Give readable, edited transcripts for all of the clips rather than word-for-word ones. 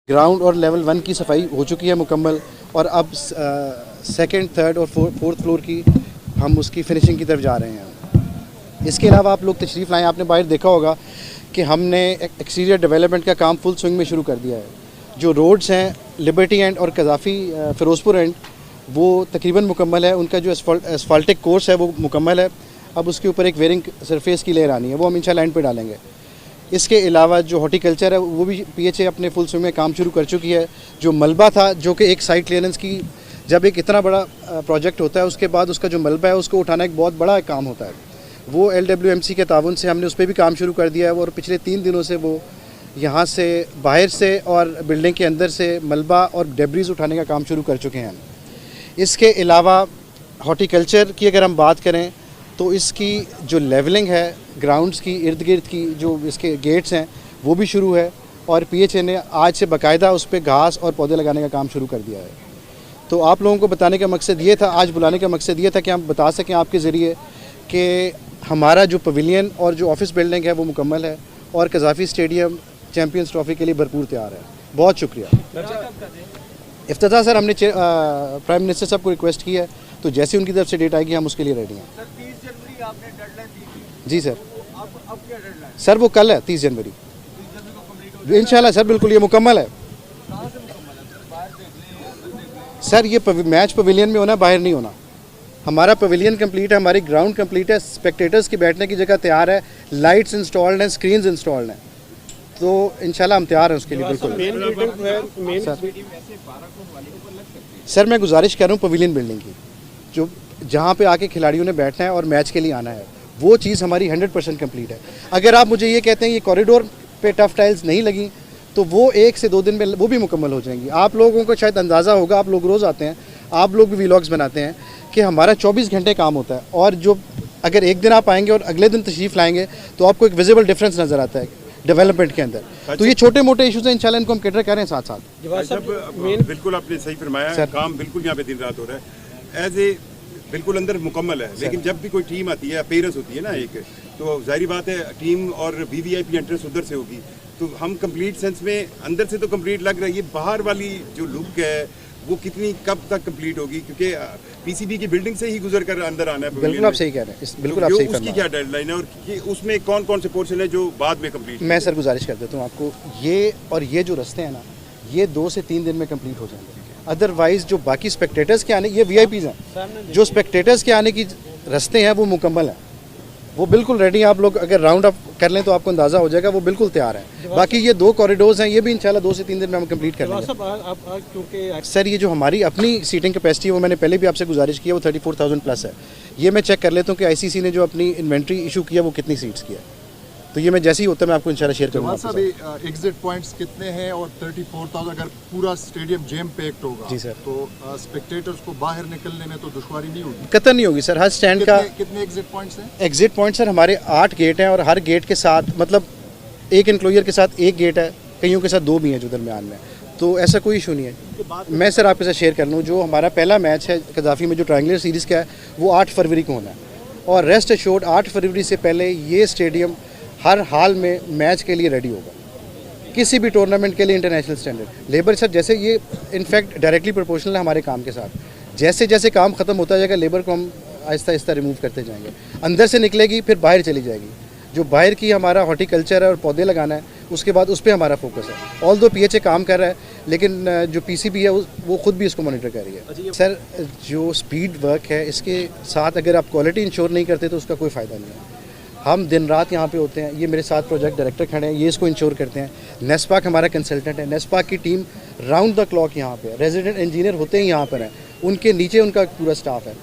Ground और level 1 की सफाई हो चुकी है मुकम्मल और अब सेकंड, थर्ड और फोर्थ फ्लोर की हम उसकी फिनिशिंग की तरफ जा रहे हैं। इसके अलावा आप लोग तशरीफ़ लाएँ, आपने बाहर देखा होगा कि हमने एक्सटीरियर डेवलपमेंट का काम फुल स्विंग में शुरू कर दिया है। जो रोड्स हैं लिबर्टी एंड और कज़ाफ़ी फ़िरोज़पुर एंड वो तकरीबन मुकम्मल है, उनका जो एसफाल्टिक कोर्स है वो मुकम्मल है। अब उसके ऊपर एक वेयरिंग सरफेस की लेयर आनी है, वो हम इंशाल्लाह एंड पे डालेंगे। इसके अलावा जो हॉर्टिकल्चर है वो भी पीएचए अपने फुल स्विंग में काम शुरू कर चुकी है। जो मलबा था, जो कि एक साइट क्लियरेंस की, जब एक इतना बड़ा प्रोजेक्ट होता है उसके बाद उसका जो मलबा है उसको उठाना एक बहुत बड़ा काम होता है, वो LWMC के ताउन से हमने उस पर भी काम शुरू कर दिया है। और पिछले 3 दिनों से वो यहाँ से बाहर से और बिल्डिंग के अंदर से मलबा और डेब्रीज उठाने का काम शुरू कर चुके हैं। इसके अलावा हॉर्टिकल्चर की अगर हम बात करें तो इसकी जो लेवलिंग है ग्राउंड्स की इर्द गिर्द की, जो इसके गेट्स हैं वो भी शुरू है और पीएचए ने आज से बाकायदा उस पर घास और पौधे लगाने का काम शुरू कर दिया है। तो आप लोगों को बताने का मकसद ये था, आज बुलाने का मकसद ये था कि हम बता सकें आपके ज़रिए कि हमारा जो पवेलियन और जो ऑफिस बिल्डिंग है वो मुकम्मल है और कज़ाफ़ी स्टेडियम चैम्पियंस ट्रॉफ़ी के लिए भरपूर तैयार है। बहुत शुक्रिया। इफ्तिताह सर हमने प्राइम मिनिस्टर साहब को रिक्वेस्ट की है, तो जैसे उनकी तरफ से डेट आएगी हम उसके लिए रेडी हैं। सर 30 जनवरी आपने डेडलाइन दी थी। जी सर। अब क्या डेडलाइन? सर वो कल है 30 जनवरी को इंशाल्लाह सर, बिल्कुल ये मुकम्मल है। कहाँ से मुकम्मल है? सर बाहर देख लें, अंदर देख लें। सर ये मैच पवेलियन में होना, बाहर नहीं होना। हमारा पवेलियन कंप्लीट है, हमारी ग्राउंड कंप्लीट है, स्पेक्टेटर्स की बैठने की जगह तैयार है, लाइट्स इंस्टॉल्ड हैं, स्क्रीन्स इंस्टॉल्ड हैं, तो इंशाल्लाह हम तैयार हैं उसके लिए बिल्कुल। सर मैं गुजारिश कर रहा हूँ पवेलियन बिल्डिंग की, जो जहाँ पे आके खिलाड़ियों ने बैठना है और मैच के लिए आना है, वो चीज़ हमारी 100% कंप्लीट है। अगर आप मुझे ये कहते हैं ये कॉरिडोर पे टफ टाइल्स नहीं लगी तो वो 1 से 2 दिन में वो भी मुकम्मल हो जाएंगी। आप लोगों को शायद अंदाज़ा होगा, आप लोग रोज़ आते हैं, आप लोग भी व्लॉग्स बनाते हैं कि हमारा 24 घंटे काम होता है और जो अगर एक दिन आप आएंगे और अगले दिन तशरीफ़ लाएंगे तो आपको एक विजिबल डिफरेंस नज़र आता है डेवलपमेंट के अंदर। तो ये छोटे मोटे इशूज़ हैं, इंशाल्लाह इनको हम कैटर कर रहे हैं साथ साथ। बिल्कुल आपने सही फरमाया है, काम बिल्कुल यहाँ पे दिन रात हो रहा है। एज ए बिल्कुल अंदर मुकम्मल है, लेकिन जब भी कोई टीम आती है, अपीयरेंस होती है ना एक, तो जाहिर बात है टीम और VVIP एंट्रेंस उधर से होगी, तो हम कंप्लीट सेंस में अंदर से तो कंप्लीट लग रहा है, ये बाहर वाली जो लुक है वो कितनी कब तक कंप्लीट होगी, क्योंकि PCB की बिल्डिंग से ही गुजर कर अंदर आना है। बिल्कुल आप सही कह रहे हैं, बिल्कुल आप सही उसकी क्या डेडलाइन है और उसमें कौन कौन से पोर्शन है जो बाद में कंप्लीट? मैं सर गुजारिश कर देता हूँ आपको, ये और ये जो रास्ते हैं ना, ये 2 से 3 दिन में कंप्लीट हो जाएंगे। अदरवाइज़ जो बाकी स्पेक्टेटर्स के आने, ये VIPs हैं, जो स्पेक्टेटर्स के आने की रास्ते हैं वो मुकम्मल हैं, वो बिल्कुल रेडी हैं। आप लोग अगर राउंड अप कर लें तो आपको अंदाज़ा हो जाएगा, वो बिल्कुल तैयार हैं। बाकी ये 2 कॉरिडोर्स हैं, ये भी इंशाल्लाह 2 से 3 दिन में हम कंप्लीट कर लेंगे। सर ये जो हमारी अपनी सीटिंग कैपेसिटी है वो मैंने पहले भी आपसे गुजारिश की है, वो 34,000 प्लस है। ये मैं चेक कर लेता हूँ कि ICC ने जो अपनी इन्वेंट्री इशू किया वो कितनी सीट्स की है, तो ये मैं जैसे ही होता है मैं आपको इंशाल्लाह शेयर करूँगा। एग्जिट पॉइंट्स कितने हैं और 34,000 अगर पूरा स्टेडियम जैम पैक्ड होगा जी सर, तो स्पेक्टेटर्स को बाहर निकलने में तो दुश्वारी नहीं होगी? कतई नहीं होगी सर। हर स्टैंड का कितने एग्जिट पॉइंट्स हैं? एग्जिट पॉइंट सर हमारे 8 गेट हैं और हर गेट के साथ मतलब एक इंक्लोजर के साथ 1 गेट है, कईयों के साथ 2 भी हैं जो दरमियान में, तो ऐसा कोई इशू नहीं है। मैं सर आपके साथ शेयर कर लूँ, जो हमारा पहला मैच है कज़ाफ़ी में जो ट्रायंगुलर सीरीज़ का है वो 8 फरवरी को होना है और रेस्ट एश्योर्ड 8 फरवरी से पहले ये स्टेडियम हर हाल में मैच के लिए रेडी होगा, किसी भी टूर्नामेंट के लिए इंटरनेशनल स्टैंडर्ड। लेबर सर जैसे ये इनफैक्ट डायरेक्टली प्रोपोर्शनल है हमारे काम के साथ, जैसे जैसे काम ख़त्म होता जाएगा लेबर को हम आहिस्ता आहिस्ता रिमूव करते जाएंगे, अंदर से निकलेगी फिर बाहर चली जाएगी। जो बाहर की हमारा हॉर्टिकल्चर है और पौधे लगाना है उसके बाद उस पर हमारा फोकस है। ऑल दो पीएचए काम कर रहा है, लेकिन जो पीसीबी है वो खुद भी इसको मॉनिटर कर रही है। सर जो स्पीड वर्क है इसके साथ अगर आप क्वालिटी इंश्योर नहीं करते तो उसका कोई फ़ायदा नहीं है। हम दिन रात यहाँ पे होते हैं, ये मेरे साथ प्रोजेक्ट डायरेक्टर खड़े हैं, ये इसको इंश्योर करते हैं। नेस्पाक हमारा कंसल्टेंट है, नेस्पाक की टीम राउंड द क्लॉक यहाँ पे है, रेजिडेंट इंजीनियर होते ही यहाँ पर हैं, उनके नीचे उनका पूरा स्टाफ है।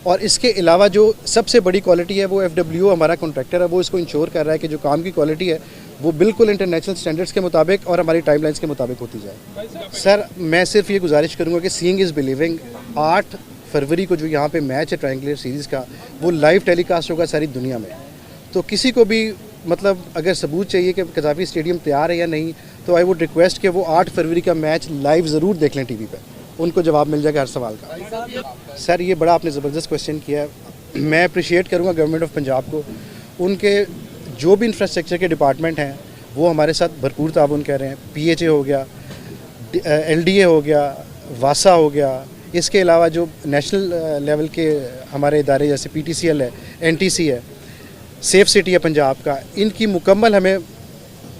और इसके अलावा जो सबसे बड़ी क्वालिटी है वो FWO हमारा कॉन्ट्रैक्टर है, वो इसको इंश्योर कर रहा है कि जो काम की क्वालिटी है वो बिल्कुल इंटरनेशनल स्टैंडर्ड्स के मुताबिक और हमारी टाइमलाइंस के मुताबिक होती जाए। सर मैं सिर्फ ये गुजारिश करूँगा कि सीइंग इज़ बिलीविंग। 8 फरवरी को जो यहाँ पे मैच है ट्रायंगुलर सीरीज़ का, वो लाइव टेलीकास्ट होगा सारी दुनिया में। तो किसी को भी मतलब अगर सबूत चाहिए कि कज़ाफ़ी स्टेडियम तैयार है या नहीं, तो आई वुड रिक्वेस्ट कि वो 8 फरवरी का मैच लाइव ज़रूर देख लें टीवी पर, उनको जवाब मिल जाएगा हर सवाल का। सर ये बड़ा आपने ज़बरदस्त क्वेश्चन किया है। मैं अप्रिशिएट करूँगा गवर्नमेंट ऑफ पंजाब को, उनके जो भी इंफ्रास्ट्रक्चर के डिपार्टमेंट हैं वो हमारे साथ भरपूर ताउन कर रहे हैं। PHA हो गया, LDA हो गया, वासा हो गया, इसके अलावा जो नेशनल लेवल के हमारे इदारे जैसे PTCL है, NTC है, सेफ सिटी है पंजाब का, इनकी मुकम्मल हमें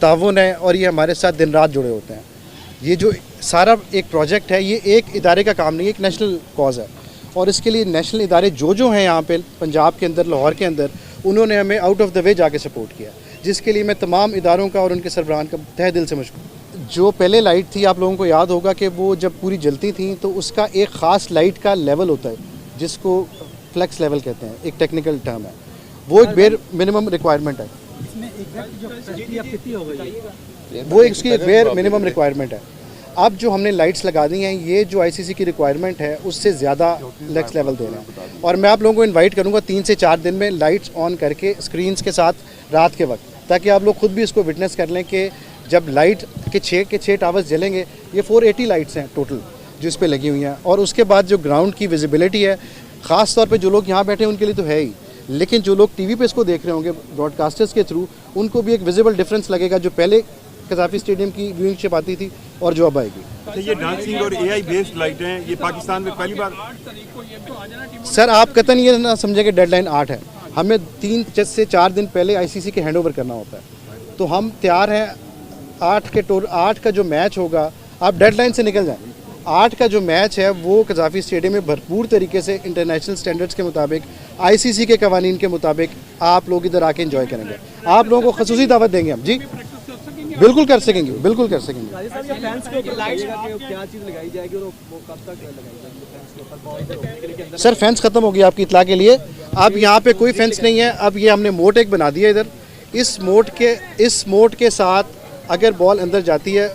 ताउन है और ये हमारे साथ दिन रात जुड़े होते हैं। ये जो सारा एक प्रोजेक्ट है ये एक इदारे का काम नहीं है, एक नेशनल कॉज है और इसके लिए नेशनल इदारे जो हैं यहाँ पे पंजाब के अंदर, लाहौर के अंदर, उन्होंने हमें आउट ऑफ द वे जाके सपोर्ट किया, जिसके लिए मैं तमाम इदारों का और उनके सरबराहान का तहे दिल से मशकूर। जो पहले लाइट थी आप लोगों को याद होगा कि वो जब पूरी जलती थी तो उसका एक ख़ास लाइट का लेवल होता है जिसको फ्लेक्स लेवल कहते हैं, एक टेक्निकल टर्म है, वो एक बेर मिनिमम रिक्वायरमेंट है, वो इसकी एक बेर मिनिमम रिक्वायरमेंट है। अब जो हमने लाइट्स लगा दी हैं ये जो ICC की रिक्वायरमेंट है उससे ज़्यादा फ्लेक्स लेवल देना है और मैं आप लोगों को इनवाइट करूंगा 3 से 4 दिन में लाइट्स ऑन करके स्क्रीन्स के साथ रात के वक्त, ताकि आप लोग खुद भी इसको विटनेस कर लें कि जब लाइट के 6 टावर्स जलेंगे, ये 480 लाइट्स हैं टोटल जो इस पर लगी हुई हैं और उसके बाद जो ग्राउंड की विजिबिलिटी है, ख़ास तौर पे जो लोग यहाँ बैठे हैं उनके लिए तो है ही, लेकिन जो लोग TV पे इसको देख रहे होंगे ब्रॉडकास्टर्स के थ्रू, उनको भी एक विजिबल डिफरेंस लगेगा जो पहले कज़ाफ़ी स्टेडियम की व्यूइंगशिप आती थी और जो अब आएगी। अच्छा, ये डांसिंग और AI बेस्ड लाइट हैं, ये पाकिस्तान में पहली बार। सर आप कतन ये ना समझे कि डेडलाइन 8 है, हमें 3 से 4 दिन पहले ICC के हैंड ओवर करना होता है, तो हम तैयार हैं। 8 का जो मैच होगा, आप डेडलाइन से निकल जाएं, 8 का जो मैच है वो कज़ाफ़ी स्टेडियम में भरपूर तरीके से इंटरनेशनल स्टैंडर्ड्स के मुताबिक, ICC के कवानीन के मुताबिक आप लोग इधर आके एंजॉय करेंगे। आप लोगों को खसूसी दावत देंगे हम जी, बिल्कुल कर सकेंगे, बिल्कुल कर सकेंगे। सर फेंस खत्म हो गया आपकी इतला के लिए, अब यहाँ पे कोई फेंस नहीं है, अब ये हमने मोट एक बना दिया इधर, इस मोट के साथ अगर बॉल अंदर जाती है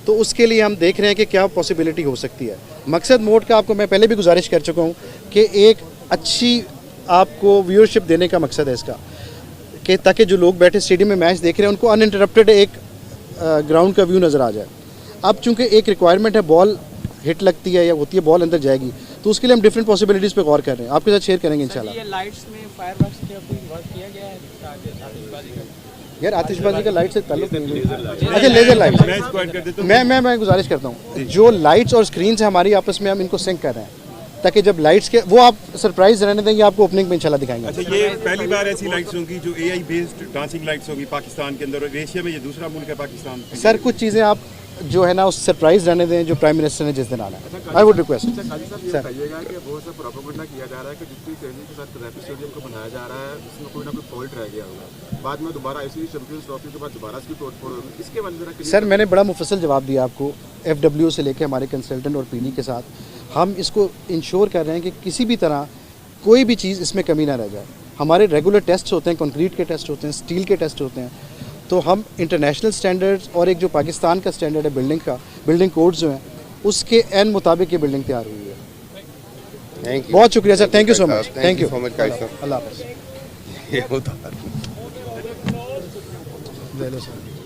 तो उसके लिए हम देख रहे हैं कि क्या पॉसिबिलिटी हो सकती है। मकसद मोट का आपको मैं पहले भी गुजारिश कर चुका हूँ कि एक अच्छी आपको व्यूअरशिप देने का मकसद है इसका, कि ताकि जो लोग बैठे स्टेडियम में मैच देख रहे हैं उनको अनइंटरप्टेड एक ग्राउंड का व्यू नज़र आ जाए। अब चूंकि एक रिक्वायरमेंट है, बॉल हिट लगती है या होती है, बॉल अंदर जाएगी, तो उसके लिए हम डिफरेंट पॉसिबिलिटीज़ पे गौर कर रहे हैं, आपके साथ शेयर करेंगे इंशाल्लाह। ये लाइट्स में फायरवर्क्स का कोई वर्क किया गया है आतिशबाजी का? यार आतिशबाजी का लाइट से ताल्लुक नहीं है। अच्छा लेज़र लाइट, मैं इसको ऐड कर देता हूँ। मैं गुजारिश करता हूँ, जो लाइट्स और स्क्रीन है हमारी आपस में, हम इनको सिंक कर रहे हैं ताकि जब लाइट्स के वो आप सरप्राइज रहने देंगे, आपको ओपनिंग में इंशाल्लाह दिखाएंगे। अच्छा, ये पहली बार ऐसी लाइट्स होंगी जो AI बेस्ड डांसिंग लाइट्स होगी पाकिस्तान के अंदर, और एशिया में ये दूसरा मुल्क है पाकिस्तान। सर कुछ चीज़ें आप जो है ना उस सरप्राइज रहने दें जो प्राइम मिनिस्टर ने जिस दिन आना है। I would request sir. बताइएगा कि बहुत सा प्रोपेगेंडा किया जा रहा है कि जितनी ट्रेनिंग के साथ कज़ाफ़ी स्टेडियम को बनाया जा रहा है उसमें कोई ना कोई फॉल्ट रह गया होगा, बाद में दोबारा ICC चैंपियंस ट्रॉफी के बाद दोबारा इसकी तोड़फोड़ होगी, इसके बारे में जरा। सर मैंने बड़ा मुफस्सल जवाब दिया आपको, FW से लेकर हमारे कंसल्टेंट और PD के साथ हम इसको इंश्योर कर रहे हैं कि किसी भी तरह कोई भी चीज़ इसमें कमी ना रह जाए। हमारे रेगुलर टेस्ट होते हैं, कंक्रीट के टेस्ट होते हैं, स्टील के टेस्ट होते हैं, तो हम इंटरनेशनल स्टैंडर्ड्स और एक जो पाकिस्तान का स्टैंडर्ड है बिल्डिंग का, बिल्डिंग कोड्स जो हैं उसके एन मुताबिक ये बिल्डिंग तैयार हुई है। थैंक यू, बहुत शुक्रिया sir, thank you so much, thank you so much guys sir. अल्लाह हाफ़िज़। ये होता है। ले लो सर।